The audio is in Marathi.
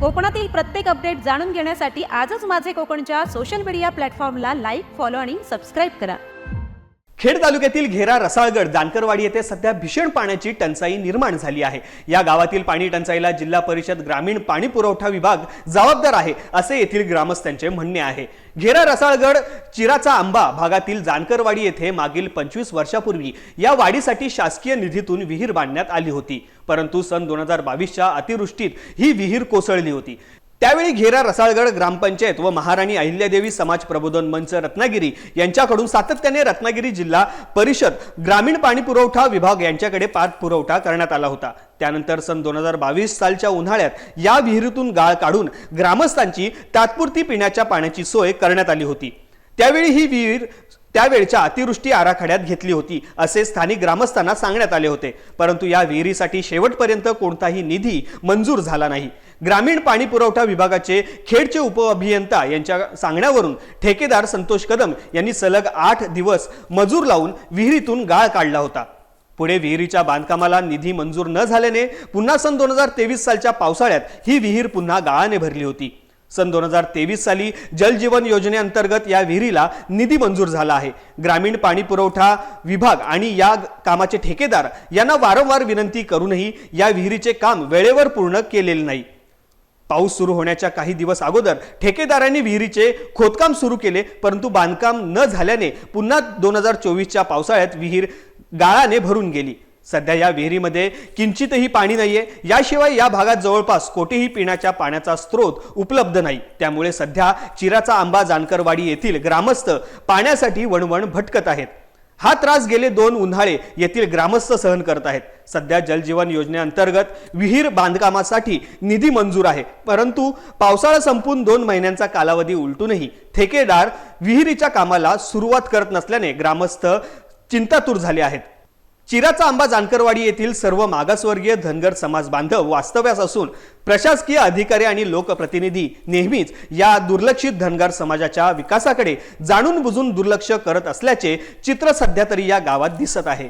कोकणातील प्रत्येक अपडेट जाणून घेण्यासाठी आजच माझे कोकणच्या सोशल मीडिया प्लॅटफॉर्मला लाईक, फॉलो आणि सबस्क्राईब करा। खेड तालुक्यातील घेरा रसाळगड जानकरवाडी येथे सध्या भीषण पाण्याची टंचाई निर्माण झाली आहे। या गावातील पाणी टंचाईला जिल्हा परिषद ग्रामीण पाणी पुरवठा विभाग जबाबदार आहे असे येथील ग्रामस्थांचे म्हणणे आहे। घेरा रसाळगड चिराचा आंबा भागातील जानकरवाडी येथे मागील 25 वर्षापूर्वी या वाडीसाठी शासकीय निधीतून विहीर बांधण्यात आली होती, परंतु सन 2022च्या अतिवृष्टीत ही विहीर कोसळली होती। त्यावेळी घेरा रसाळगड ग्रामपंचायत व महाराणी अहिल्यादेवी समाज प्रबोधन मंच रत्नागिरी यांच्याकडून सातत्याने रत्नागिरी जिल्हा परिषद ग्रामीण पाणी पुरवठा विभाग यांच्याकडे पाठपुरवठा करण्यात आला होता। त्यानंतर सन 2022 सालच्या उन्हाळ्यात या विहिरीतून गाळ काढून ग्रामस्थांची तात्पुरती पिण्याच्या पाण्याची सोय करण्यात आली होती। त्यावेळी ही विहीर त्यावेळच्या अतिवृष्टी आराखड्यात घेतली होती असे स्थानिक ग्रामस्थांना सांगण्यात आले होते, परंतु या विहिरीसाठी शेवटपर्यंत कोणताही निधी मंजूर झाला नाही। ग्रामीण पाणी पुरवठा विभागाचे खेडचे उपअभियंता यांच्या सांगण्यावरून ठेकेदार संतोष कदम यांनी सलग 8 दिवस मजूर लावून विहिरीतून गाळ काढला होता। पुढे विहिरीच्या बांधकामाला निधी मंजूर न झाल्याने पुन्हा सन 2023 सालच्या पावसाळ्यात ही विहीर पुन्हा गाळाने भरली होती। सन 2023 साली जल जीवन योजनेअंतर्गत या विहिरीला निधी मंजूर झाला आहे। ग्रामीण पाणी पुरवठा विभाग आणि या कामाचे ठेकेदार यांना वारंवार विनंती करूनही या विहिरीचे काम वेळेवर पूर्ण केलेले नाही। पाऊस सुरू होण्याच्या काही दिवस अगोदर ठेकेदारांनी विहिरीचे खोदकाम सुरू केले, परंतु बांधकाम न झाल्याने पुन्हा 2024च्या पावसाळ्यात विहीर गाळाने भरून गेली। सध्या या विहिरीमध्ये किंचितही पाणी नाहीये। याशिवाय या भागात जवळपास कोठेही पिण्याच्या पाण्याचा स्रोत उपलब्ध नाही। त्यामुळे सध्या चिराचा आंबा जानकरवाडी येथील ग्रामस्थ पाण्यासाठी वणवण भटकत आहेत। हा त्रास गेले 2 उन्हाळे येथील ग्रामस्थ सहन करत आहेत। सध्या जल जीवन योजनेअंतर्गत विहीर बांधकामासाठी निधी मंजूर आहे, परंतु पावसाळा संपून 2 महिन्यांचा कालावधी उलटूनही ठेकेदार विहिरीच्या कामाला सुरुवात करत नसल्याने ग्रामस्थ चिंतातूर झाले आहेत। चिराचा आंबा जानकरवाडी येथील सर्व मागासवर्गीय धनगर समाज बांधव वास्तव्यास असून प्रशासकीय अधिकारी आणि लोकप्रतिनिधी नेहमीच या दुर्लक्षित धनगर समाजाच्या विकासाकडे जाणून बुजून दुर्लक्ष करत असल्याचे चित्र सध्या तरी या गावात दिसत आहे।